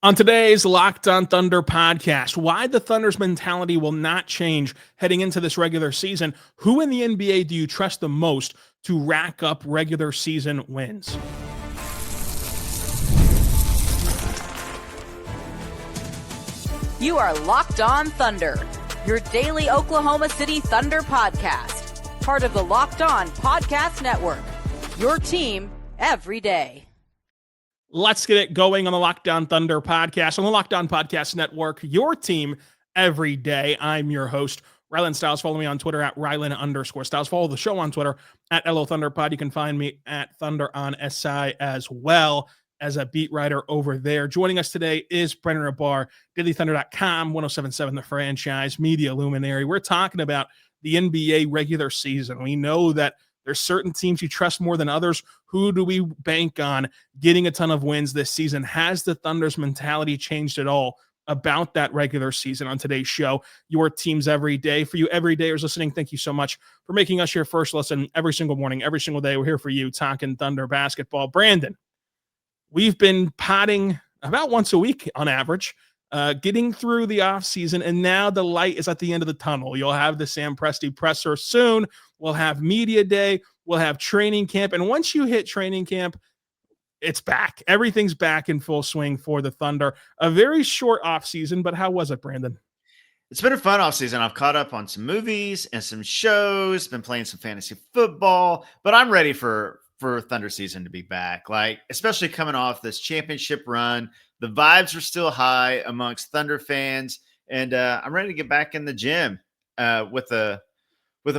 On today's Locked on Thunder podcast, why the Thunder's mentality will not change heading into this regular season. Who in the NBA do you trust the most to rack up regular season wins? You are Locked on Thunder, your daily Oklahoma City Thunder podcast. Part of the Locked on Podcast Network, your team every day. Let's get it going on the Locked on Thunder podcast, on the Locked on Podcast Network, your team every day. I'm your host, Rylan Stiles. Follow me on Twitter at Rylan_Stiles. Follow the show on Twitter at LO Thunderpod. You can find me at Thunder on SI as well as a beat writer over there. Joining us today is Brendan Rahbar, DailyThunder.com, 1077 The Franchise, media luminary. We're talking about the NBA regular season. We know that there's certain teams you trust more than others. Who do we bank on getting a ton of wins this season? Has the Thunder's mentality changed at all about that regular season? On today's show, your teams every day. For you everydayers listening, thank you so much for making us your first listen every single morning, every single day. We're here for you, talking Thunder basketball. Brandon, we've been potting about once a week on average, getting through the offseason, and now the light is at the end of the tunnel. You'll have the Sam Presti presser soon. We'll have media day. We'll have training camp. And once you hit training camp, it's back. Everything's back in full swing for the Thunder. A very short offseason, but how was it, Brandon? It's been a fun offseason. I've caught up on some movies and some shows, been playing some fantasy football, but I'm ready for Thunder season to be back. Like, especially coming off this championship run, the vibes are still high amongst Thunder fans, and I'm ready to get back in the gym with a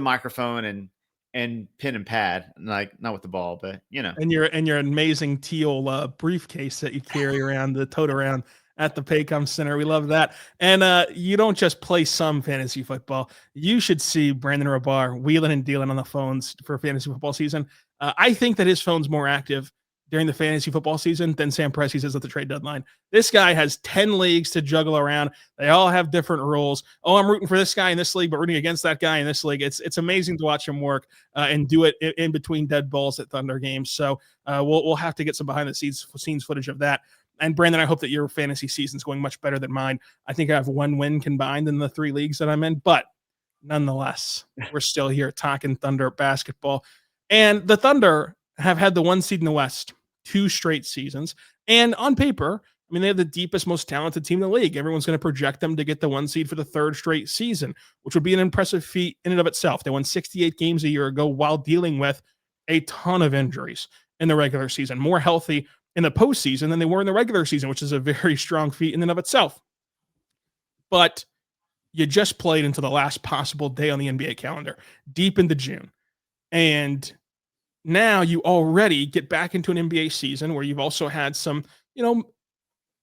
microphone and pen and pad, like not with the ball, but you know. And your amazing teal briefcase that you carry around, the tote around at the Paycom Center. We love that. And you don't just play some fantasy football. You should see Brandon Rahbar wheeling and dealing on the phones for fantasy football season. I think that his phone's more active during the fantasy football season than Sam Presti's is at the trade deadline. This guy has 10 leagues to juggle around. They all have different rules. Oh, I'm rooting for this guy in this league, but rooting against that guy in this league. It's amazing to watch him work and do it in between dead balls at Thunder games. So we'll have to get some behind the scenes footage of that. And Brandon, I hope that your fantasy season's going much better than mine. I think I have one win combined in the 3 leagues that I'm in, but nonetheless, we're still here talking Thunder basketball. And the Thunder have had the 1 seed in the West 2 straight seasons. And on paper, I mean, they have the deepest, most talented team in the league. Everyone's going to project them to get the 1 seed for the 3rd straight season, which would be an impressive feat in and of itself. They won 68 games a year ago while dealing with a ton of injuries in the regular season, more healthy in the postseason than they were in the regular season, which is a very strong feat in and of itself. But you just played into the last possible day on the NBA calendar, deep into June. And now you already get back into an NBA season where you've also had some,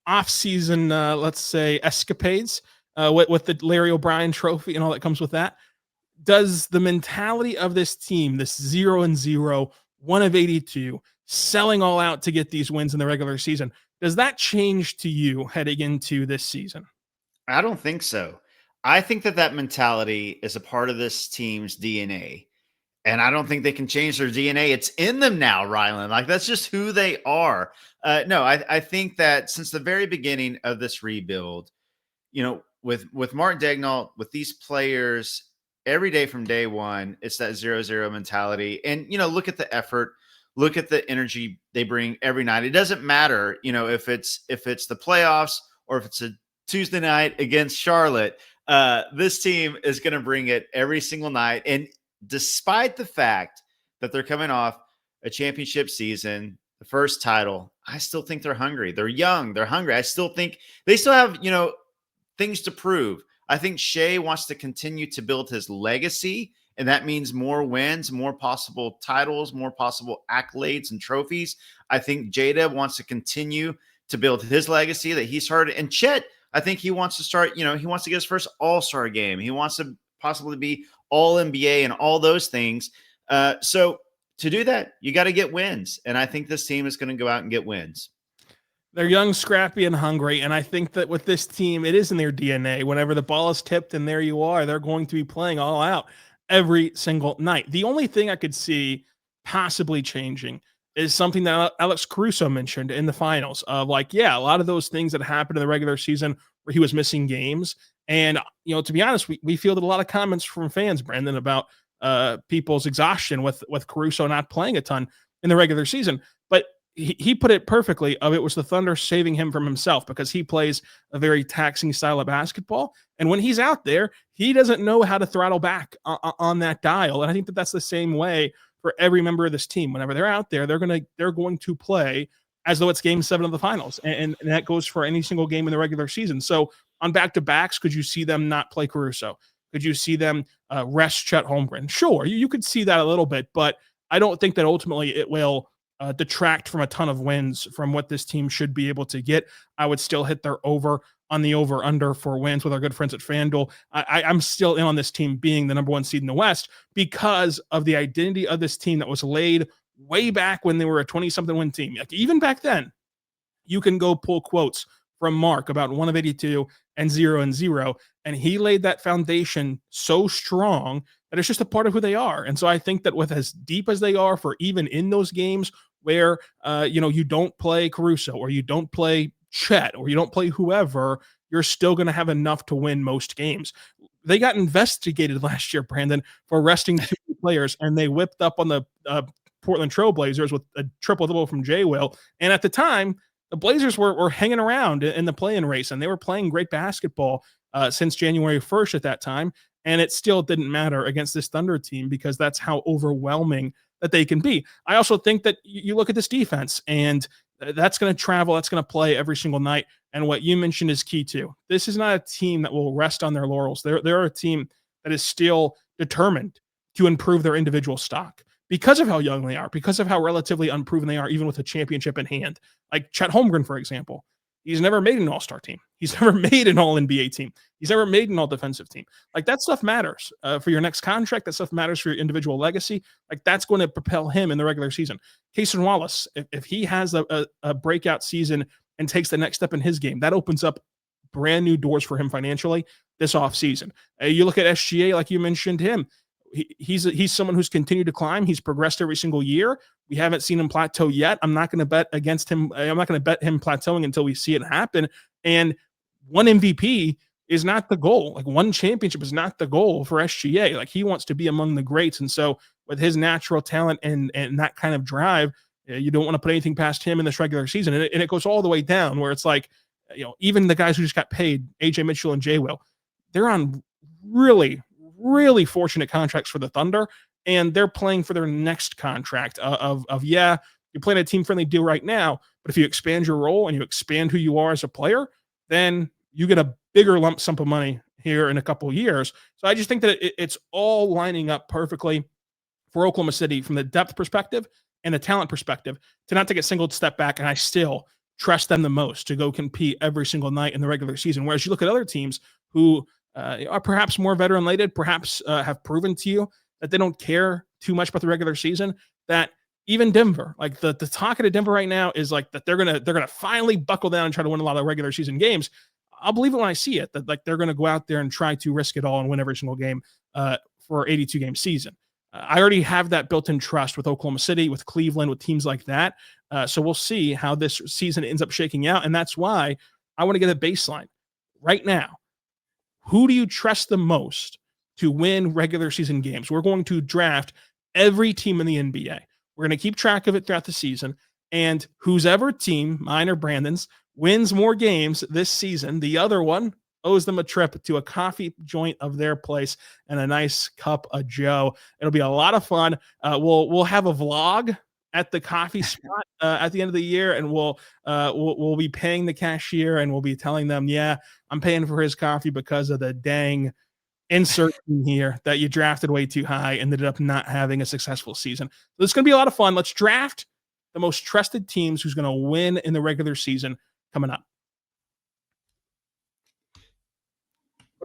off-season, let's say, escapades with the Larry O'Brien trophy and all that comes with that. Does the mentality of this team, this 0-0, 1 of 82, selling all out to get these wins in the regular season, does that change to you heading into this season? I don't think so. I think that mentality is a part of this team's DNA. And I don't think they can change their DNA. It's in them now, Rylan. Like, that's just who they are. No, I think that since the very beginning of this rebuild, with Mark Daigneault, with these players, every day from day one, it's that 0-0 mentality. And, look at the effort, look at the energy they bring every night. It doesn't matter, if it's the playoffs or if it's a Tuesday night against Charlotte. This team is going to bring it every single night. And despite the fact that they're coming off a championship season, the first title, I still think they're hungry. They're young. They're hungry. I still think they still have, things to prove. I think Shai wants to continue to build his legacy, and that means more wins, more possible titles, more possible accolades and trophies. I think Jada wants to continue to build his legacy that he started. And Chet, I think he wants to start, he wants to get his first all-star game. He wants to possibly be all NBA and all those things. So to do that, you got to get wins. And I think this team is going to go out and get wins. They're young, scrappy, and hungry. And I think that with this team, it is in their DNA. Whenever the ball is tipped and there you are, they're going to be playing all out every single night. The only thing I could see possibly changing is something that Alex Caruso mentioned in the finals of like, yeah, a lot of those things that happened in the regular season where he was missing games. And, to be honest, we fielded a lot of comments from fans, Brandon, about people's exhaustion with Caruso not playing a ton in the regular season. But he put it perfectly of it was the Thunder saving him from himself because he plays a very taxing style of basketball. And when he's out there, he doesn't know how to throttle back on that dial. And I think that that's the same way for every member of this team. Whenever they're out there, they're going to play as though it's game 7 of the finals. And that goes for any single game in the regular season. So on back-to-backs, could you see them not play Caruso? Could you see them rest Chet Holmgren? Sure, you could see that a little bit, but I don't think that ultimately it will detract from a ton of wins from what this team should be able to get. I would still hit their over on the over-under for wins with our good friends at FanDuel. I'm still in on this team being the number 1 seed in the West because of the identity of this team that was laid way back when they were a 20-something win team. Like, even back then, you can go pull quotes from Mark about 1 of 82 and 0 and 0, and he laid that foundation so strong that it's just a part of who they are. And so I think that with as deep as they are for even in those games where you don't play Caruso or you don't play Chet or you don't play whoever, you're still going to have enough to win most games. They got investigated last year, Brandon, for resting 2 players, and they whipped up on the Portland Trailblazers with a triple-double from J. Will. And at the time, the Blazers were hanging around in the play-in race, and they were playing great basketball since January 1st at that time, and it still didn't matter against this Thunder team because that's how overwhelming that they can be. I also think that you look at this defense, and that's going to travel, that's going to play every single night, and what you mentioned is key too. This is not a team that will rest on their laurels. They're a team that is still determined to improve their individual stock because of how young they are, because of how relatively unproven they are, even with a championship in hand. Like Chet Holmgren, for example, he's never made an all-star team. He's never made an all-NBA team. He's never made an all-defensive team. Like, that stuff matters for your next contract. That stuff matters for your individual legacy. Like, that's going to propel him in the regular season. Cason Wallace, if he has a breakout season and takes the next step in his game, that opens up brand new doors for him financially this offseason. You look at SGA, like you mentioned him. He's someone who's continued to climb. He's progressed every single year. We haven't seen him plateau yet. I'm not going to bet against him. I'm not going to bet him plateauing until we see it happen. And one MVP is not the goal. Like, one championship is not the goal for SGA. Like, he wants to be among the greats. And so with his natural talent and that kind of drive, you don't want to put anything past him in this regular season. And it goes all the way down where it's like, even the guys who just got paid, AJ Mitchell and J. Will, they're on really, really fortunate contracts for the Thunder, and they're playing for their next contract you're playing a team-friendly deal right now, but if you expand your role and you expand who you are as a player, then you get a bigger lump sum of money here in a couple of years. So I just think that it's all lining up perfectly for Oklahoma City from the depth perspective and the talent perspective to not take a single step back, and I still trust them the most to go compete every single night in the regular season. Whereas you look at other teams who are perhaps more veteran-laden, perhaps have proven to you that they don't care too much about the regular season, that even Denver, like the talk of Denver right now is like that they're gonna finally buckle down and try to win a lot of regular season games. I'll believe it when I see it, that like they're gonna go out there and try to risk it all and win every single game for 82-game season. I already have that built-in trust with Oklahoma City, with Cleveland, with teams like that. So we'll see how this season ends up shaking out, and that's why I want to get a baseline right now. Who do you trust the most to win regular season games? We're going to draft every team in the NBA. We're going to keep track of it throughout the season. And whose ever team, mine or Brandon's, wins more games this season, the other one owes them a trip to a coffee joint of their place and a nice cup of Joe. It'll be a lot of fun. We'll have a vlog at the coffee spot at the end of the year, and we'll be paying the cashier, and we'll be telling them, yeah, I'm paying for his coffee because of the dang insert in here that you drafted way too high and ended up not having a successful season. So it's going to be a lot of fun. Let's draft the most trusted teams who's going to win in the regular season coming up.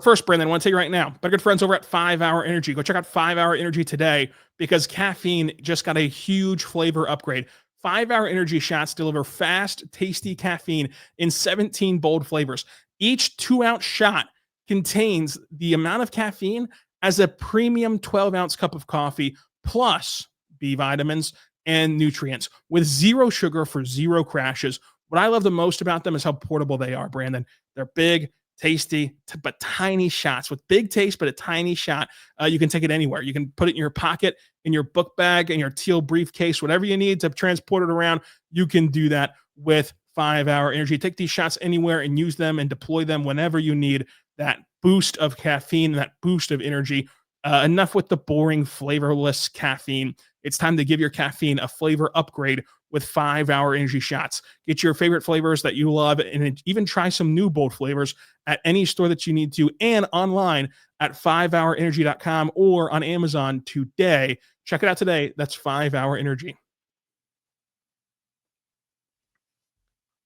First, Brandon, I want to tell you right now, my good friends over at 5 Hour Energy. Go check out 5 Hour Energy today because caffeine just got a huge flavor upgrade. 5 Hour Energy shots deliver fast, tasty caffeine in 17 bold flavors. Each 2-ounce shot contains the amount of caffeine as a premium 12-ounce cup of coffee, plus B vitamins and nutrients with zero sugar for zero crashes. What I love the most about them is how portable they are, Brandon. They're big, tasty, but tiny shots with big taste, but a tiny shot. You can take it anywhere. You can put it in your pocket, in your book bag, in your teal briefcase, whatever you need to transport it around. You can do that with 5 Hour Energy. Take these shots anywhere and use them and deploy them whenever you need that boost of caffeine, that boost of energy. Enough with the boring, flavorless caffeine. It's time to give your caffeine a flavor upgrade with 5 Hour Energy shots. Get your favorite flavors that you love and even try some new bold flavors at any store that you need to and online at 5hourenergy.com or on Amazon today. Check it out today. That's 5 Hour Energy.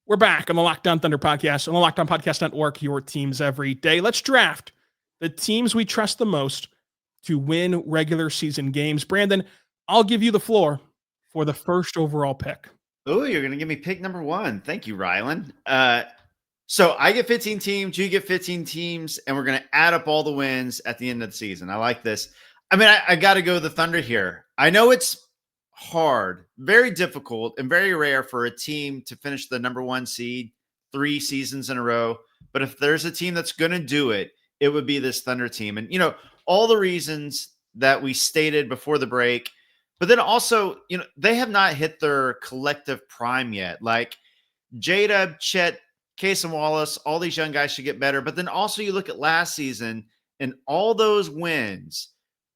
We're back on the Locked On Thunder podcast, on the Locked On Podcast Network, your teams every day. Let's draft the teams we trust the most to win regular season games. Brandon, I'll give you the floor for the first overall pick. Oh, you're going to give me pick number 1. Thank you, Rylan. So I get 15 teams, you get 15 teams, and we're going to add up all the wins at the end of the season. I like this. I mean, I got to go the Thunder here. I know it's hard, very difficult, and very rare for a team to finish the number 1 seed 3 seasons in a row. But if there's a team that's going to do it, it would be this Thunder team. And, all the reasons that we stated before the break, but then also, they have not hit their collective prime yet. Like J-Dub, Chet, Case and Wallace, all these young guys should get better. But then also you look at last season and all those wins,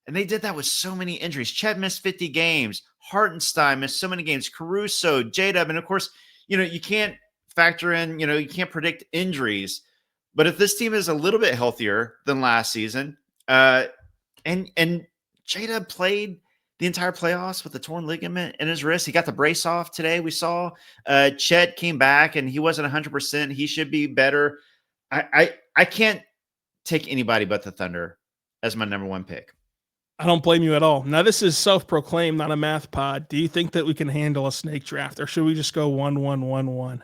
and they did that with so many injuries. Chet missed 50 games. Hartenstein missed so many games. Caruso, J-Dub, and of course, you can't factor in, you can't predict injuries. But if this team is a little bit healthier than last season, and J-Dub played the entire playoffs with a torn ligament in his wrist. He got the brace off today. We saw Chet came back and he wasn't 100%. He should be better. I can't take anybody but the Thunder as my number 1 pick. I don't blame you at all. Now, this is self-proclaimed, not a math pod. Do you think that we can handle a snake draft, or should we just go 1-1-1-1?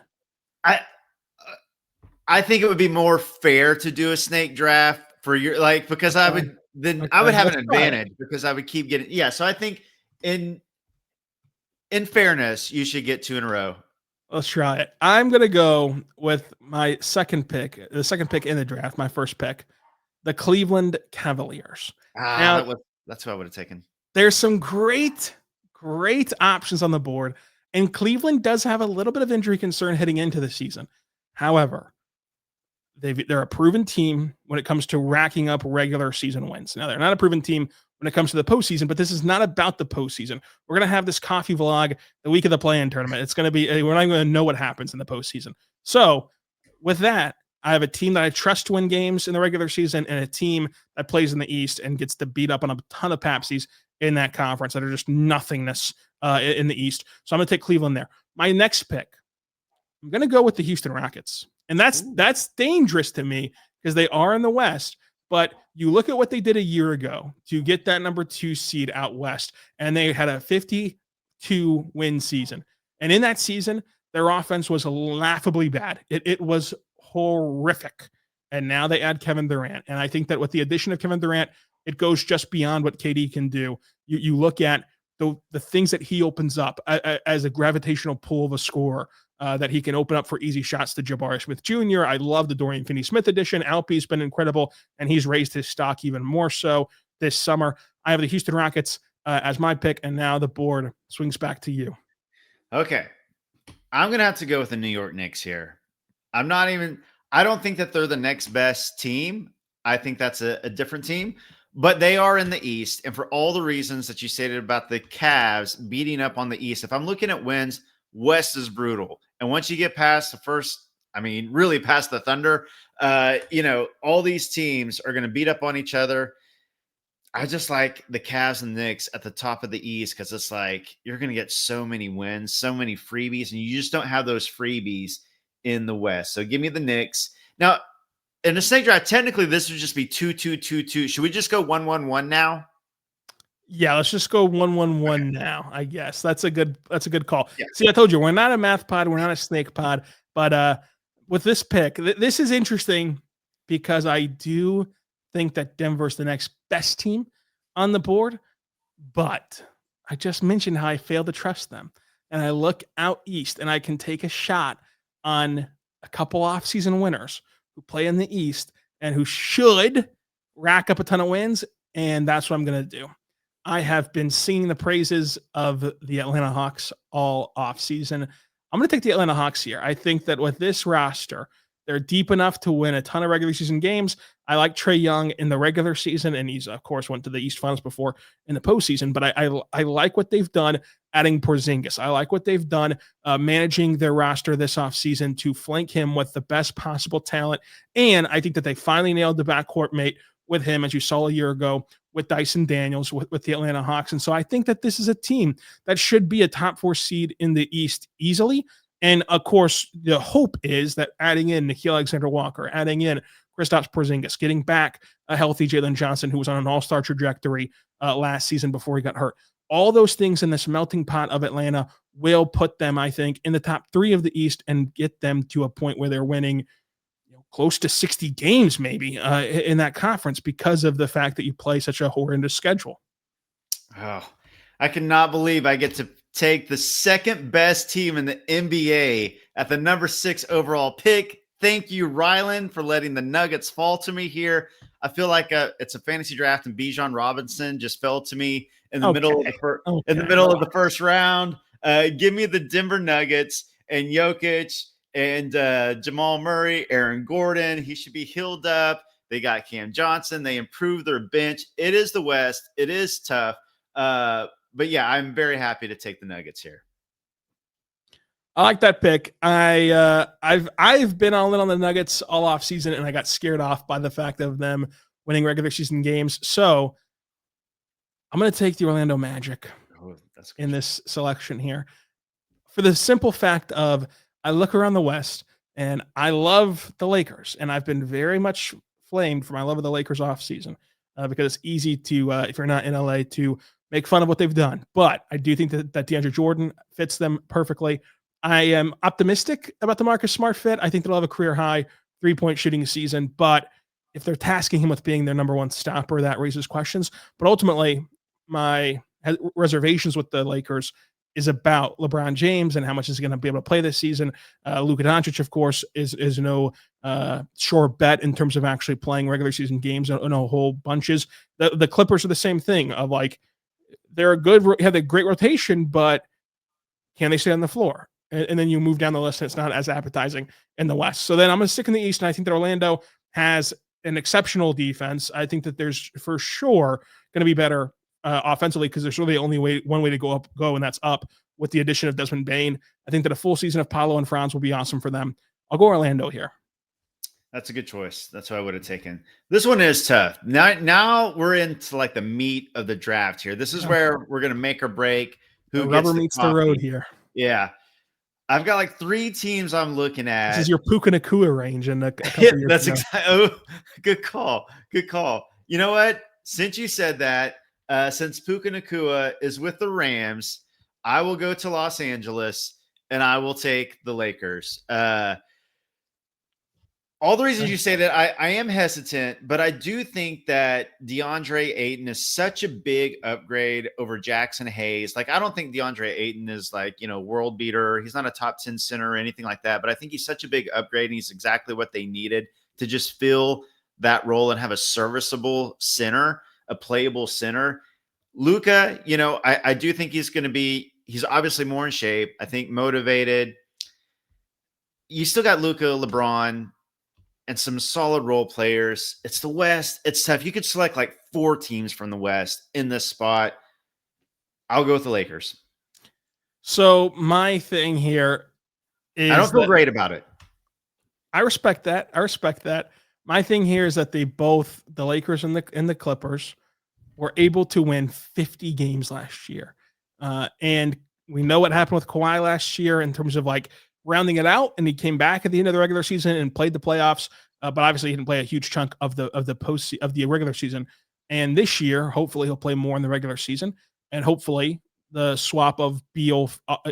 I think it would be more fair to do a snake draft for your because I would I would have an advantage because I would keep getting So I think in fairness, you should get 2 in a row. Let's try it. I'm gonna go with my second pick, the second pick in the draft, my first pick, the Cleveland Cavaliers. That's what I would have taken. There's some great options on the board, and Cleveland does have a little bit of injury concern heading into the season. However, they're a proven team when it comes to racking up regular season wins. Now, they're not a proven team when it comes to the postseason, but this is not about the postseason. We're going to have this coffee vlog the week of the play-in tournament. It's going to be, we're not going to know what happens in the postseason. So with that, I have a team that I trust to win games in the regular season and a team that plays in the East and gets to beat up on a ton of Papsies in that conference that are just nothingness in the East. So I'm going to take Cleveland there. My next pick, I'm going to go with the Houston Rockets. And that's dangerous to me because they are in the West. But you look at what they did a year ago to get that number 2 seed out West, and they had a 52-win season. And in that season, their offense was laughably bad. It was horrific. And now they add Kevin Durant. And I think that with the addition of Kevin Durant, it goes just beyond what KD can do. You look at the things that he opens up as a gravitational pull of a scorer. That he can open up for easy shots to Jabari Smith Jr. I love the Dorian Finney-Smith edition. Alpe's been incredible, and he's raised his stock even more so this summer. I have the Houston Rockets as my pick, and now the board swings back to you. Okay. I'm going to have to go with the New York Knicks here. I don't think that they're the next best team. I think that's a different team, but they are in the East, and for all the reasons that you stated about the Cavs beating up on the East, if I'm looking at wins, West is brutal. And once you get past the first, really past the Thunder, all these teams are going to beat up on each other. I just like the Cavs and Knicks at the top of the East because it's like you're going to get so many wins, so many freebies, and you just don't have those freebies in the West. So give me the Knicks. Now, in a snake draft, technically this would just be 2-2-2-2. Should we just go 1-1-1 now? Yeah, let's just go 1-1-1 now, I guess. That's a good call. Yeah. See, I told you, we're not a math pod, we're not a snake pod, but with this pick, this is interesting because I do think that Denver's the next best team on the board, but I just mentioned how I fail to trust them. And I look out east and I can take a shot on a couple offseason winners who play in the East and who should rack up a ton of wins. And that's what I'm going to do. I have been singing the praises of the Atlanta Hawks all offseason. I'm going to take the Atlanta Hawks here. I think that with this roster, they're deep enough to win a ton of regular season games. I like Trae Young in the regular season, and he's, of course, went to the East Finals before in the postseason. But I like what they've done adding Porzingis. I like what they've done managing their roster this offseason to flank him with the best possible talent. And I think that they finally nailed the backcourt mate with him, as you saw a year ago, with Dyson Daniels, with the Atlanta Hawks. And so I think that this is a team that should be a top 4 seed in the East easily. And of course, the hope is that adding in Nickeil Alexander-Walker, adding in Kristaps Porzingis, getting back a healthy Jalen Johnson, who was on an all-star trajectory last season before he got hurt. All those things in this melting pot of Atlanta will put them, I think, in the top 3 of the East and get them to a point where they're winning close to 60 games maybe in that conference because of the fact that you play such a horrendous schedule. Oh, I cannot believe I get to take the second best team in the NBA at the number 6 overall pick. Thank you, Rylan, for letting the Nuggets fall to me here. I feel like it's a fantasy draft, and Bijan Robinson just fell to me in the middle of the first round. Give me the Denver Nuggets and Jokic and Jamal Murray, Aaron Gordon. He should be healed up. They got Cam Johnson. They improved their bench. It is the West. It is tough. But yeah, I'm very happy to take the Nuggets here. I like that pick. I've been all in on the Nuggets all off season, and I got scared off by the fact of them winning regular season games. So I'm going to take the Orlando Magic in this selection here for the simple fact of I look around the West and I love the Lakers, and I've been very much flamed for my love of the Lakers off season because it's easy to, if you're not in LA, to make fun of what they've done. But I do think that DeAndre Jordan fits them perfectly. I am optimistic about the Marcus Smart fit. I think they'll have a career high 3-point shooting season, but if they're tasking him with being their number 1 stopper, that raises questions. But ultimately, my reservations with the Lakers is about LeBron James and how much is he going to be able to play this season. Luka Doncic, of course, is no sure bet in terms of actually playing regular season games in a whole bunches. The Clippers are the same thing of like, they're have a great rotation, but can they stay on the floor? And then you move down the list and it's not as appetizing in the West. So then I'm going to stick in the East, and I think that Orlando has an exceptional defense. I think that there's for sure going to be better offensively because there's really only one way to go, and that's up with the addition of Desmond Bane. I think that a full season of Paolo and Franz will be awesome for them. I'll go Orlando here. That's a good choice. That's what I would have taken. This one is tough. Now we're into like the meat of the draft here. This is where we're going to make or break. Who rubber meets the road here. Yeah. I've got like 3 teams I'm looking at. This is your Puka Nacua range. That's exactly. Oh, good call. Good call. You know what? Since you said that, since Puka Nacua is with the Rams, I will go to Los Angeles and I will take the Lakers. All the reasons you say that, I am hesitant, but I do think that DeAndre Ayton is such a big upgrade over Jackson Hayes. Like, I don't think DeAndre Ayton is like, world beater. He's not a top 10 center or anything like that, but I think he's such a big upgrade, and he's exactly what they needed to just fill that role and have a serviceable center, a playable center. Luka, I do think he's obviously more in shape. I think motivated. You still got Luka, LeBron, and some solid role players. It's the West. It's tough. You could select like 4 teams from the West in this spot. I'll go with the Lakers. So my thing here is I don't feel great about it. I respect that. My thing here is that the Lakers and the Clippers were able to win 50 games last year. And we know what happened with Kawhi last year in terms of like rounding it out, and he came back at the end of the regular season and played the playoffs. But obviously he didn't play a huge chunk of the regular season. And this year, hopefully he'll play more in the regular season, and hopefully the swap of Beal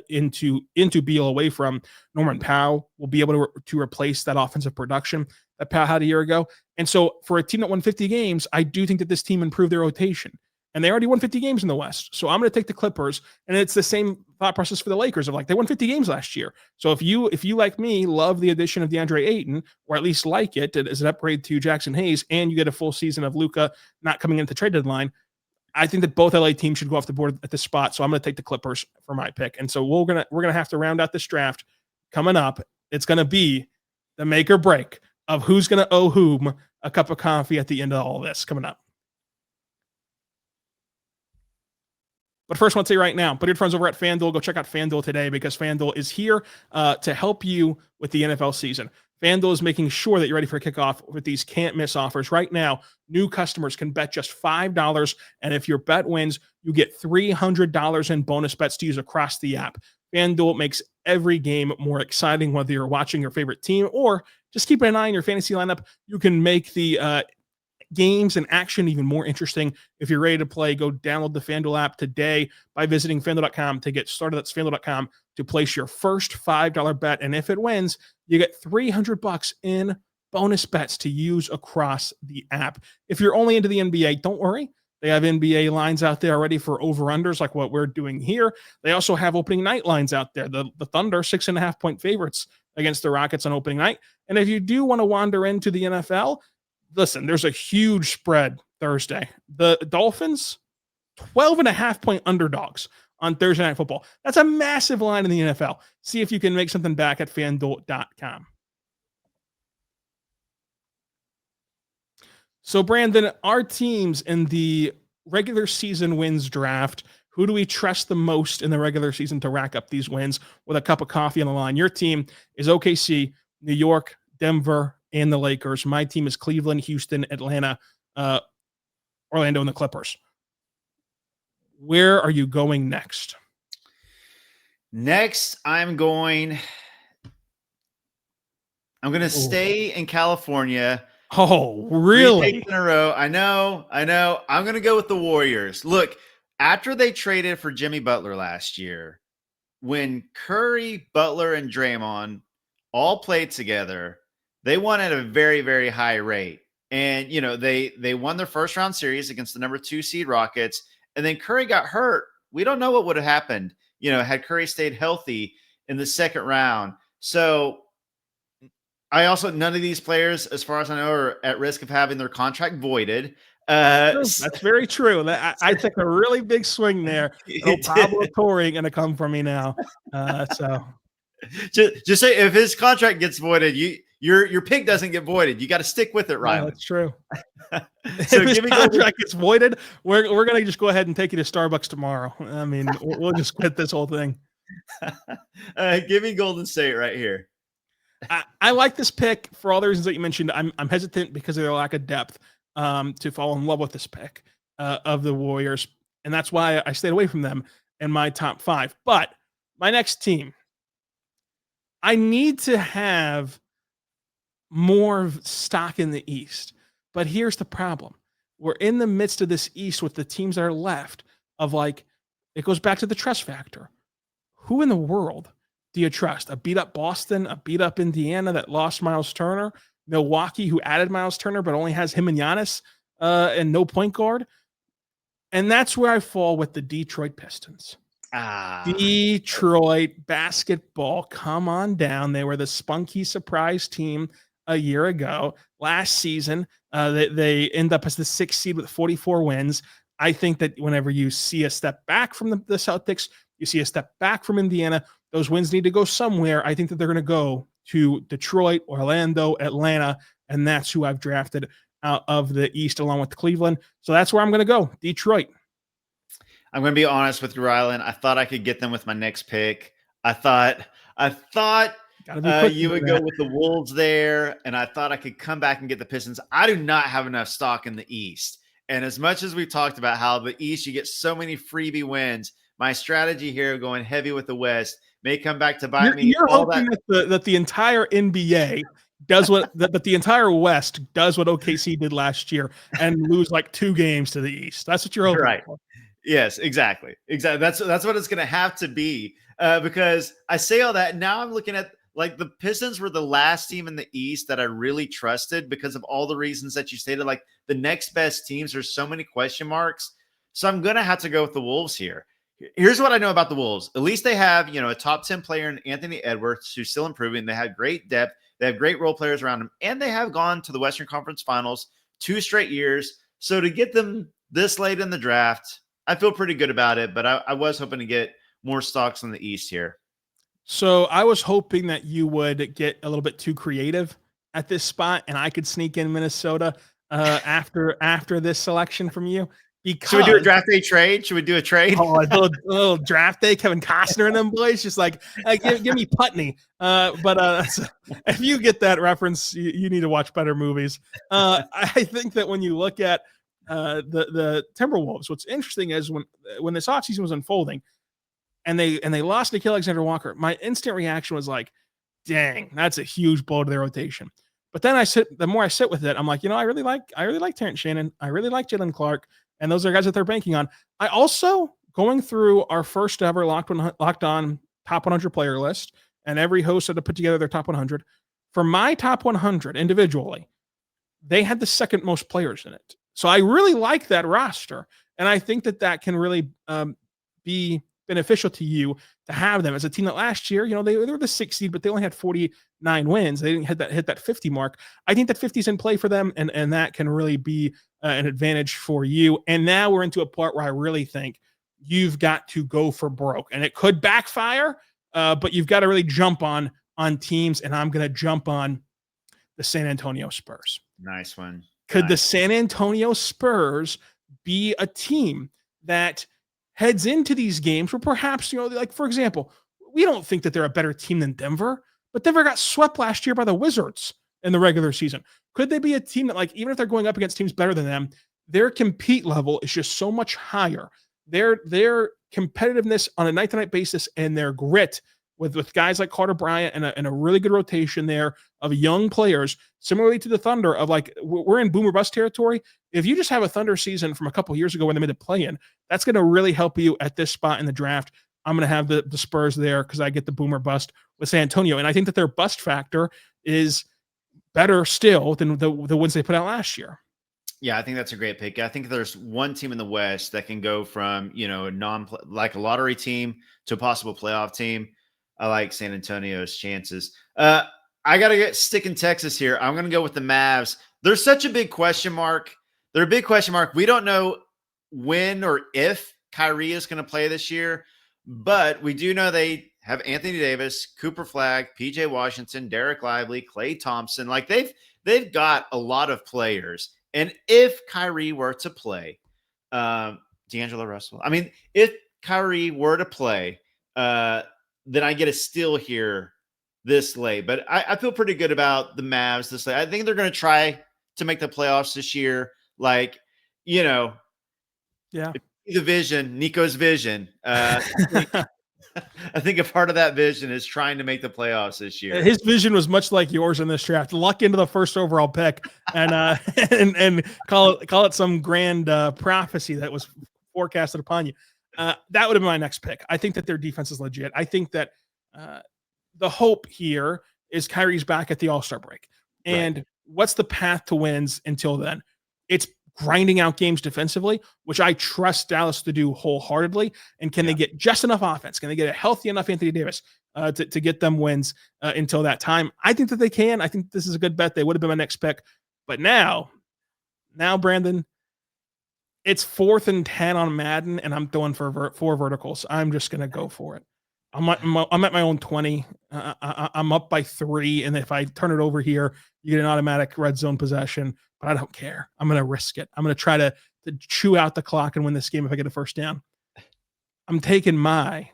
into Beal away from Norman Powell will be able to replace that offensive production that Powell had a year ago. And so for a team that won 50 games, I do think that this team improved their rotation. and they already won 50 games in the West. So I'm going to take the Clippers, and it's the same thought process for the Lakers of like they won 50 games last year. So if you like me, love the addition of DeAndre Ayton, or at least like it as an upgrade to Jackson Hayes, and you get a full season of Luka not coming into the trade deadline, I think that both LA teams should go off the board at this spot. So I'm going to take the Clippers for my pick. And so we're gonna have to round out this draft coming up. It's going to be the make or break of who's going to owe whom a cup of coffee at the end of all this coming up. But first, I want to say right now, but your friends over at FanDuel, go check out FanDuel today because FanDuel is here to help you with the NFL season. FanDuel is making sure that you're ready for a kickoff with these can't-miss offers. Right now, new customers can bet just $5, and if your bet wins, you get $300 in bonus bets to use across the app. FanDuel makes every game more exciting, whether you're watching your favorite team or just keeping an eye on your fantasy lineup. You can make the games and action even more interesting. If you're ready to play, go download the FanDuel app today by visiting FanDuel.com to get started. That's FanDuel.com to place your first $5 bet. And if it wins, you get $300 in bonus bets to use across the app. If you're only into the NBA, don't worry. They have NBA lines out there already for over-unders like what we're doing here. They also have opening night lines out there. The Thunder, 6.5-point favorites against the Rockets on opening night. And if you do want to wander into the NFL, listen, there's a huge spread Thursday. The Dolphins, 12.5-point underdogs on Thursday Night Football. That's a massive line in the NFL. See if you can make something back at FanDuel.com. So, Brandon, our teams in the regular season wins draft, who do we trust the most in the regular season to rack up these wins with a cup of coffee on the line? Your team is OKC, New York, Denver, and the Lakers. My team is Cleveland, Houston, Atlanta, Orlando, and the Clippers. Where are you going next? Next, I'm going to stay in California. Oh, really? 3 days in a row. I know. I'm going to go with the Warriors. Look, after they traded for Jimmy Butler last year, when Curry, Butler, and Draymond all played together, they won at a very, very high rate. And, they won their first round series against the number 2 seed Rockets. And then Curry got hurt. We don't know what would have happened, had Curry stayed healthy in the second round. So none of these players, as far as I know, are at risk of having their contract voided. That's very true. I took a really big swing there. Pablo Torre going to come for me now. So just say if his contract gets voided, your pick doesn't get voided. You got to stick with it, Rylan. Yeah, that's true. So if his contract gets voided, we're going to just go ahead and take you to Starbucks tomorrow. I mean, we'll just quit this whole thing. Give me Golden State right here. I like this pick for all the reasons that you mentioned. I'm hesitant because of their lack of depth to fall in love with this pick of the Warriors. And that's why I stayed away from them in my top 5. But my next team, I need to have more stock in the East. But here's the problem. We're in the midst of this East with the teams that are left of it goes back to the trust factor. Who in the world do you trust? A beat-up Boston, a beat-up Indiana that lost Miles Turner, Milwaukee who added Miles Turner but only has him and Giannis and no point guard? And that's where I fall with the Detroit Pistons. Detroit basketball, come on down. They were the spunky surprise team a year ago. Last season, they end up as the 6th seed with 44 wins. I think that whenever you see a step back from the Celtics, you see a step back from Indiana, those wins need to go somewhere. I think that they're going to go to Detroit, Orlando, Atlanta, and that's who I've drafted out of the East along with Cleveland. So that's where I'm going to go, Detroit. I'm going to be honest with you, Rylan. I thought I could get them with my next pick. I thought you would go with the Wolves there, and I thought I could come back and get the Pistons. I do not have enough stock in the East. And as much as we've talked about how the East, you get so many freebie wins, my strategy here going heavy with the West may come back to bite me. You're hoping that the entire NBA does what that the entire West does what OKC did last year and lose 2 games to the East. That's what you're hoping for. Yes, exactly. That's what it's going to have to be because I say all that. Now I'm looking at the Pistons were the last team in the East that I really trusted because of all the reasons that you stated. The next best teams, there's so many question marks. So I'm going to have to go with the Wolves here. Here's what I know about the Wolves. At least they have, a top 10 player in Anthony Edwards, who's still improving. They have great depth. They have great role players around them, and they have gone to the Western Conference Finals 2 straight years. So to get them this late in the draft, I feel pretty good about it, but I was hoping to get more stocks in the East here. So I was hoping that you would get a little bit too creative at this spot, and I could sneak in Minnesota after this selection from you. Because should we do a draft day trade? Should we do a trade? Oh, a little draft day, Kevin Costner and them boys, just like give me Putney. But if you get that reference, you need to watch better movies. I think that when you look at the Timberwolves, what's interesting is when this offseason was unfolding, and they lost Nickeil Alexander-Walker, my instant reaction was like, dang, that's a huge blow to their rotation. But then the more I sit with it, I'm like, I really like Terrence Shannon. I really like Jalen Clark. And those are guys that they're banking on. I also, going through our first ever Locked On top 100 player list, and every host had to put together their top 100. For my top 100 individually, they had the second most players in it. So I really like that roster. And I think that can really be beneficial to you to have them as a team that last year, they were the 6th seed, but they only had 49 wins. They didn't hit that 50 mark. I think that 50 is in play for them, and that can really be an advantage for you. And now we're into a part where I really think you've got to go for broke, and it could backfire, but you've got to really jump on teams, and I'm going to jump on the San Antonio Spurs. Nice one. Could the San Antonio Spurs be a team that heads into these games where perhaps, like, for example, we don't think that they're a better team than Denver, but Denver got swept last year by the Wizards in the regular season. Could they be a team that, like, even if they're going up against teams better than them, their compete level is just so much higher? Their competitiveness on a night-to-night basis and their grit with guys like Carter Bryant and a really good rotation there of young players, similarly to the Thunder, of like, we're in boomer bust territory. If you just have a Thunder season from a couple years ago when they made the play-in, that's going to really help you at this spot in the draft. I'm going to have the Spurs there because I get the boomer bust with San Antonio. And I think that their bust factor is better still than the wins they put out last year. Yeah, I think that's a great pick. I think there's one team in the West that can go from, like a lottery team to a possible playoff team. I like San Antonio's chances. I got to stick in Texas here. I'm going to go with the Mavs. There's such a big question mark. They're a big question mark. We don't know when or if Kyrie is going to play this year, but we do know they have Anthony Davis, Cooper Flagg, PJ Washington, Derek Lively, Klay Thompson. Like they've got a lot of players. And if Kyrie were to play, D'Angelo Russell, if Kyrie were to play, then I get a steal here this late. But I feel pretty good about the Mavs this late. I think they're going to try to make the playoffs this year. Like, yeah, the vision, Nico's vision. I think a part of that vision is trying to make the playoffs this year. His vision was much like yours in this draft. Luck into the first overall pick and and call it some grand prophecy that was forecasted upon you. That would have been my next pick. I think that their defense is legit. I think that the hope here is Kyrie's back at the All-Star break. And right. What's the path to wins until then? It's grinding out games defensively, which I trust Dallas to do wholeheartedly. And can they get just enough offense? Can they get a healthy enough Anthony Davis to get them wins until that time? I think that they can. I think this is a good bet. They would have been my next pick. But now, Brandon, it's 4th and 10 on Madden, and I'm throwing for 4 verticals. I'm just going to go for it. I'm at my own 20. I'm up by 3, and if I turn it over here, you get an automatic red zone possession. But I don't care. I'm going to risk it. I'm going to try to chew out the clock and win this game if I get a first down. I'm taking my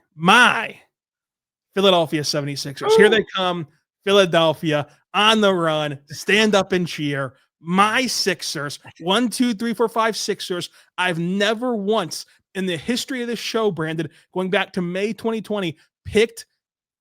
Philadelphia 76ers. Ooh. Here they come, Philadelphia on the run. Stand up and cheer. My Sixers. 1, 2, 3, 4, 5 Sixers. I've never once in the history of this show, Brandon, going back to May 2020, picked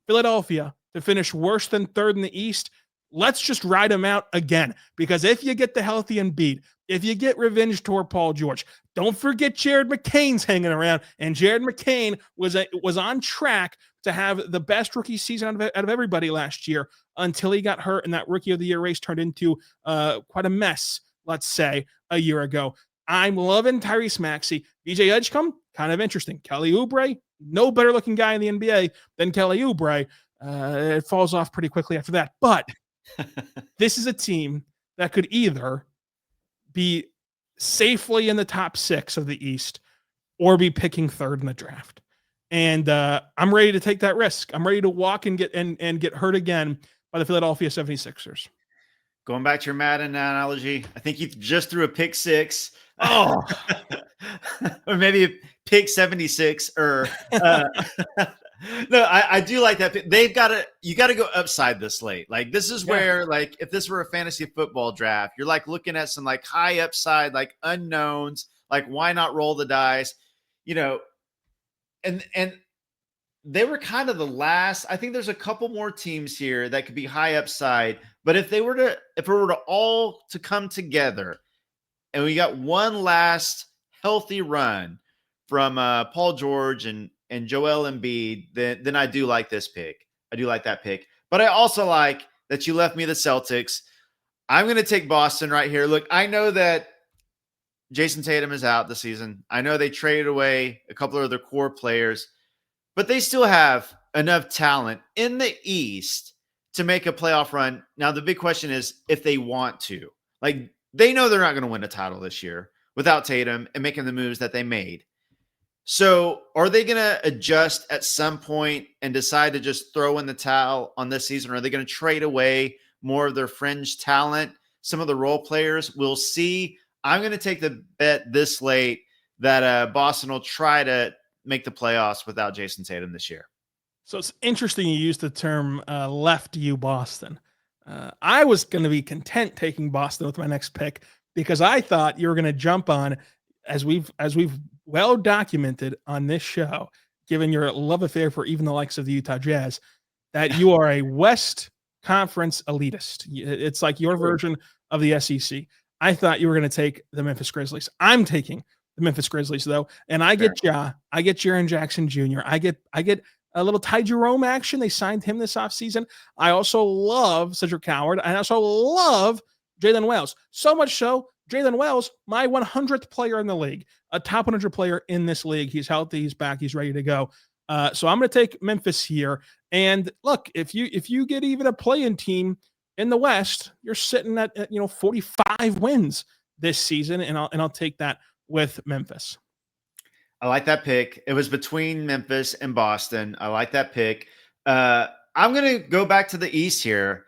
Philadelphia to finish worse than 3rd in the East. Let's just ride them out again, because if you get the healthy Embiid, if you get revenge toward Paul George, don't forget Jared McCain's hanging around, and Jared McCain was on track to have the best rookie season out of everybody last year until he got hurt, and that Rookie of the Year race turned into quite a mess, let's say, a year ago. I'm loving Tyrese Maxey. BJ Edgecombe, kind of interesting. Kelly Oubre, no better looking guy in the NBA than Kelly Oubre. It falls off pretty quickly after that. But this is a team that could either be safely in the top 6 of the East or be picking 3rd in the draft. And I'm ready to take that risk. I'm ready to walk and get hurt again by the Philadelphia 76ers. Going back to your Madden analogy, I think you just threw a pick 6. Oh, or maybe a pick 76 or no, I do like that. You got to go upside this late. Like this is where, like, if this were a fantasy football draft, you're like looking at some like high upside, like unknowns, like why not roll the dice, and they were kind of the last. I think there's a couple more teams here that could be high upside, but if it were to all to come together and we got one last healthy run from Paul George and Joel Embiid, then I do like this pick. I do like that pick. But I also like that you left me the Celtics. I'm going to take Boston right here. Look, I know that Jason Tatum is out this season. I know they traded away a couple of their core players, but they still have enough talent in the East to make a playoff run. Now, the big question is if they want to. Like, they know they're not going to win a title this year without Tatum and making the moves that they made. So are they going to adjust at some point and decide to just throw in the towel on this season? Or are they going to trade away more of their fringe talent, some of the role players? We'll see. I'm going to take the bet this late that Boston will try to make the playoffs without Jason Tatum this year. So it's interesting you used the term left you Boston. I was going to be content taking Boston with my next pick because I thought you were going to jump on, as we've well documented on this show, given your love affair for even the likes of the Utah Jazz, that you are a West Conference elitist. It's like your version of the SEC. I thought you were going to take the Memphis Grizzlies. I'm taking the Memphis Grizzlies though, and I get Jaren Jackson Jr. I get a little Ty Jerome action. They signed him this offseason. I also love Cedric Howard. I also love Jalen Wells. So much so, Jalen Wells, my 100th player in the league, a top 100 player in this league. He's healthy. He's back. He's ready to go. So I'm going to take Memphis here. And look, if you get even a play-in team in the West, you're sitting at 45 wins this season, and I'll take that with Memphis. I like that pick. It was between Memphis and Boston. I like that pick. I'm going to go back to the East here.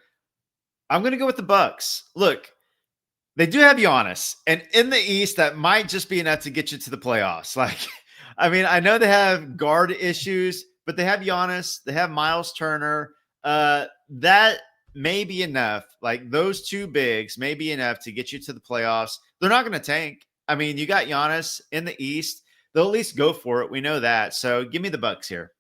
I'm going to go with the Bucks. Look, they do have Giannis, and in the East, that might just be enough to get you to the playoffs. Like, I mean, I know they have guard issues, but they have Giannis. They have Miles Turner. That may be enough. Like, those two bigs may be enough to get you to the playoffs. They're not going to tank. I mean, you got Giannis in the East. They'll at least go for it. We know that. So give me the Bucks here.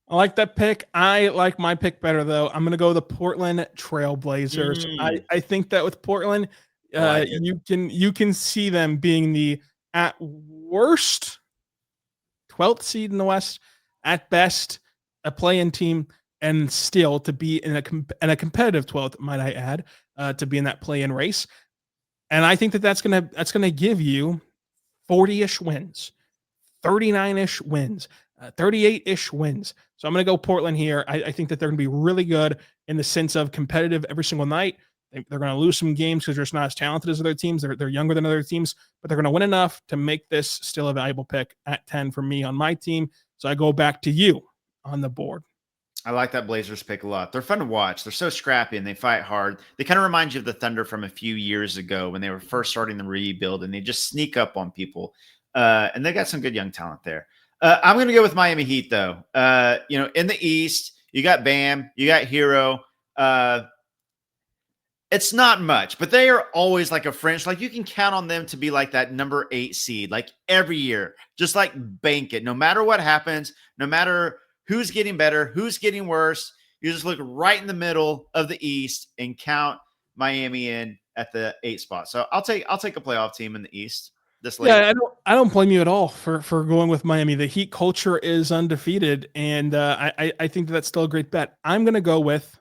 I like that pick. I like my pick better, though. I'm going to go the Portland Trailblazers. I think that with Portland, you can see them being the, at worst, 12th seed in the West, at best, a play-in team, and still to be in a competitive 12th, might I add, to be in that play-in race. And I think that's gonna give you 40-ish wins, 39-ish wins, 38-ish wins. So I'm going to go Portland here. I think that they're going to be really good in the sense of competitive every single night. They're going to lose some games because they're just not as talented as other teams. They're younger than other teams, but they're going to win enough to make this still a valuable pick at 10 for me on my team. So I go back to you on the board. I like that Blazers pick a lot. They're fun to watch. They're so scrappy and they fight hard. They kind of remind you of the Thunder from a few years ago when they were first starting the rebuild, and they just sneak up on people. And they got some good young talent there. I'm going to go with Miami Heat, though. In the East, you got Bam, you got Hero. It's not much, but they are always like a fringe. Like, you can count on them to be like that number 8 seed, like every year. Just like bank it. No matter what happens, no matter who's getting better, who's getting worse, you just look right in the middle of the East and count Miami in at the 8 spot. So I'll take a playoff team in the East. Yeah, I don't blame you at all for going with Miami. The Heat culture is undefeated, and I think that's still a great bet. I'm going to go with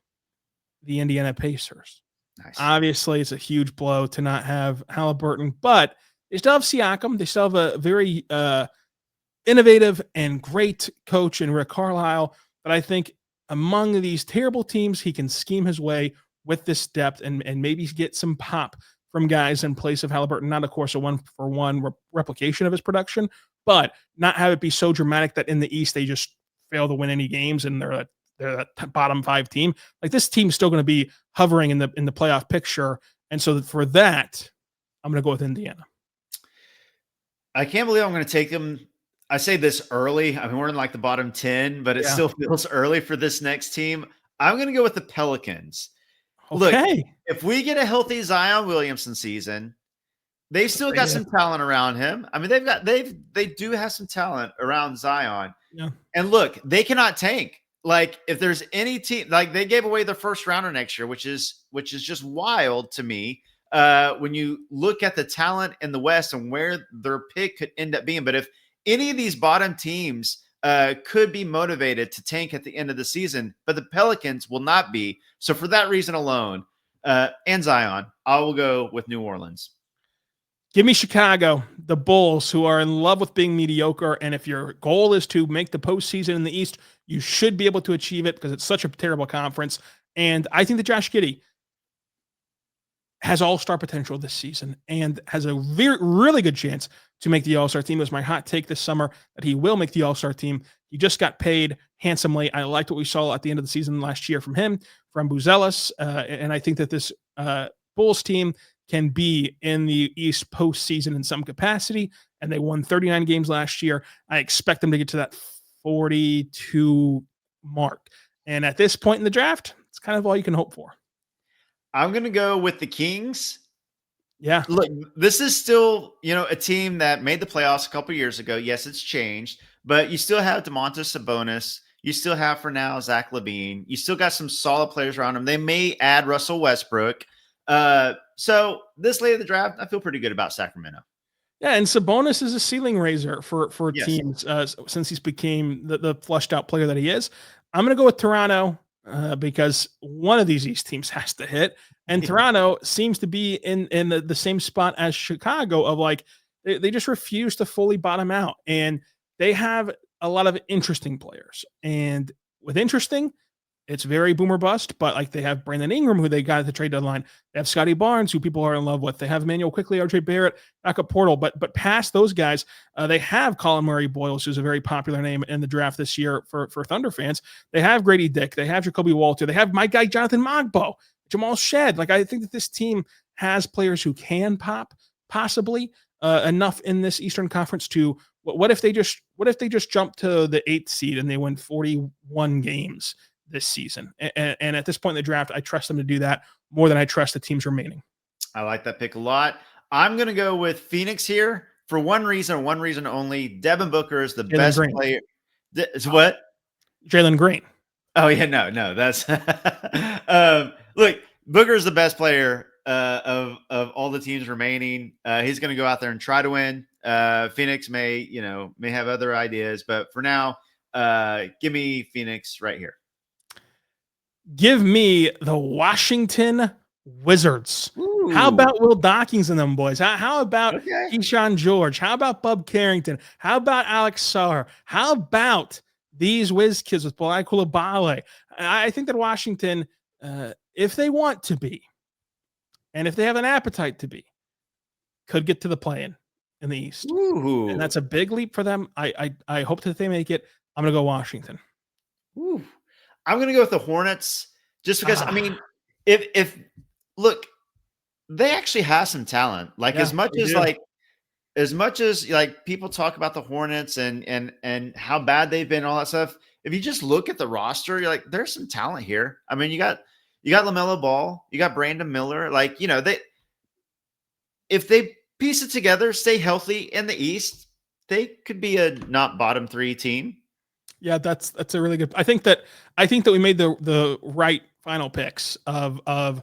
the Indiana Pacers. Nice. Obviously, it's a huge blow to not have Halliburton, but They still have Siakam. They still have a very innovative and great coach in Rick Carlisle. But I think among these terrible teams, he can scheme his way with this depth and maybe get some pop from guys in place of Halliburton. Not, of course, a one-for-one replication of his production, but not have it be so dramatic that in the East they just fail to win any games and they're a bottom 5 team. Like, this team's still going to be hovering in the playoff picture. And so for that, I'm going to go with Indiana. I can't believe I'm going to take them. I say this early. I mean, we're in like the bottom 10, but it still feels early for this next team. I'm going to go with the Pelicans. Okay. Look, if we get a healthy Zion Williamson season, they've still got some talent around him. I mean, they do have some talent around Zion. Yeah. And look, they cannot tank. Like, if there's any team, like, they gave away their first rounder next year, which is just wild to me. When you look at the talent in the West and where their pick could end up being. But if any of these bottom teams could be motivated to tank at the end of the season, but the Pelicans will not be. So for that reason alone, and Zion, I will go with New Orleans. Give me Chicago, the Bulls, who are in love with being mediocre. And if your goal is to make the postseason in the East, you should be able to achieve it because it's such a terrible conference. And I think that Josh Giddey has all-star potential this season and has a really good chance to make the all-star team. It was my hot take this summer that he will make the all-star team. He just got paid handsomely. I liked what we saw at the end of the season last year from him, from Buzelis. And I think that this Bulls team can be in the East postseason in some capacity. And they won 39 games last year. I expect them to get to that 42 mark. And at this point in the draft, it's kind of all you can hope for. I'm going to go with the Kings. Yeah. Look, this is still, a team that made the playoffs a couple years ago. Yes, it's changed, but you still have Domantas Sabonis. You still have, for now, Zach LaVine. You still got some solid players around them. They may add Russell Westbrook. So this late in the draft, I feel pretty good about Sacramento. Yeah, and Sabonis is a ceiling raiser for teams since he's became the flushed out player that he is. I'm going to go with Toronto because one of these East teams has to hit, and Toronto seems to be in the same spot as Chicago of like they just refuse to fully bottom out, and they have a lot of interesting players, and with interesting, it's very boomer bust, but like they have Brandon Ingram, who they got at the trade deadline. They have Scotty Barnes, who people are in love with. They have Emmanuel Quickley, RJ Barrett, backup portal. But past those guys, they have Colin Murray Boyles, who's a very popular name in the draft this year for Thunder fans. They have Grady Dick. They have Jacoby Walter. They have my guy, Jonathan Mogbo, Jamal Shedd. Like, I think that this team has players who can pop possibly enough in this Eastern Conference to what if they just jump to the 8th seed and they win 41 games this season. And at this point in the draft, I trust them to do that more than I trust the teams remaining. I like that pick a lot. I'm going to go with Phoenix here for one reason only. Devin Booker is the best player. What? Jalen Green. Oh, yeah, no, that's look, Booker is the best player of all the teams remaining. He's going to go out there and try to win. Phoenix may have other ideas, but for now, give me Phoenix right here. Give me the Washington Wizards. Ooh. How about Will Dawkins and them boys? How about Keyshawn George? How about Bub Carrington? How about Alex Sarr? How about these whiz kids with Bilal Coulibaly? I think that Washington, if they want to be, and if they have an appetite to be, could get to the play-in in the East. Ooh. And that's a big leap for them. I hope that they make it. I'm going to go Washington. Ooh. I'm going to go with the Hornets just because, I mean, if look, they actually have some talent. Like, as much as people talk about the Hornets and how bad they've been, all that stuff. If you just look at the roster, you're like, there's some talent here. I mean, you got LaMelo Ball, you got Brandon Miller. Like, if they piece it together, stay healthy in the East, they could be a not bottom 3 team. Yeah, that's a really good. I think that we made the right final picks of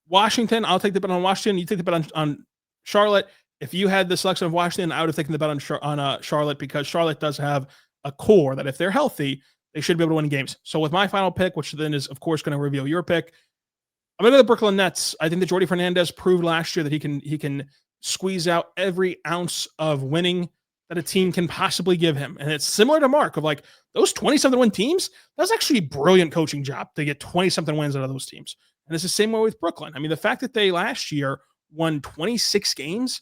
Washington. I'll take the bet on Washington. You take the bet on Charlotte. If you had the selection of Washington, I would have taken the bet on Charlotte because Charlotte does have a core that if they're healthy, they should be able to win games. So with my final pick, which then is of course going to reveal your pick, I'm going to go to the Brooklyn Nets. I think that Jordy Fernandez proved last year that he can squeeze out every ounce of winning that a team can possibly give him. And it's similar to Mark of like those 20-something win teams. That's actually a brilliant coaching job to get 20-something wins out of those teams. And it's the same way with Brooklyn. I mean, the fact that they last year won 26 games,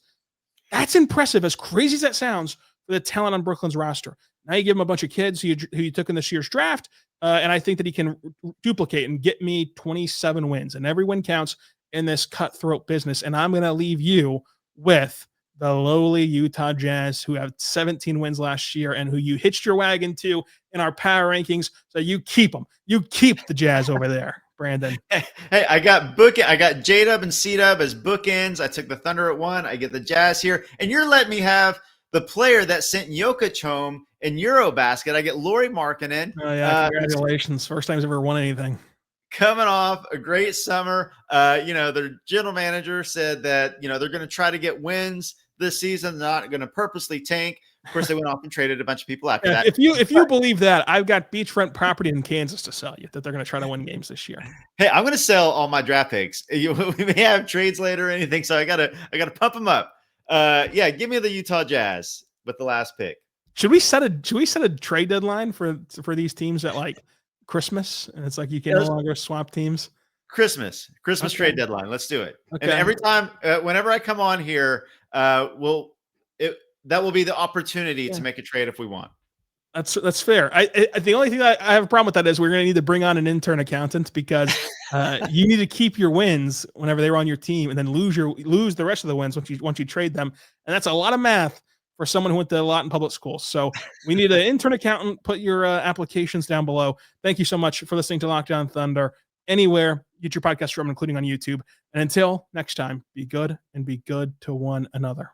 that's impressive, as crazy as that sounds, for the talent on Brooklyn's roster. Now you give him a bunch of kids who you took in this year's draft, and I think that he can duplicate and get me 27 wins. And every win counts in this cutthroat business. And I'm going to leave you with the lowly Utah Jazz, who have 17 wins last year and who you hitched your wagon to in our power rankings. So you keep them. You keep the Jazz over there, Brandon. Hey, I got J-Dub and C-Dub as bookends. I took the Thunder at 1. I get the Jazz here. And you're letting me have the player that sent Jokic home in Eurobasket. I get Lauri Markkanen. Oh, yeah. Congratulations. First time he's ever won anything. Coming off a great summer. Their general manager said that, they're going to try to get wins this season, not going to purposely tank. Of course, they went off and traded a bunch of people after that. If you believe that, I've got beachfront property in Kansas to sell you that they're going to try to win games this year. Hey, I'm going to sell all my draft picks. We may have trades later or anything, so I gotta pump them up. Give me the Utah Jazz with the last pick. Should we set a trade deadline for these teams at like Christmas? And it's like you can no longer swap teams. Christmas trade deadline. Let's do it. Okay. And every time, whenever I come on here, that will be the opportunity to make a trade if we want. That's fair. The only thing I have a problem with that is we're going to need to bring on an intern accountant, because you need to keep your wins whenever they're on your team, and then lose the rest of the wins once you trade them, and that's a lot of math for someone who went to a lot in public schools. So we need an intern accountant. Put your applications down below. Thank you so much for listening to Locked On Thunder. Anywhere you get your podcast from, including on YouTube. And until next time, be good and be good to one another.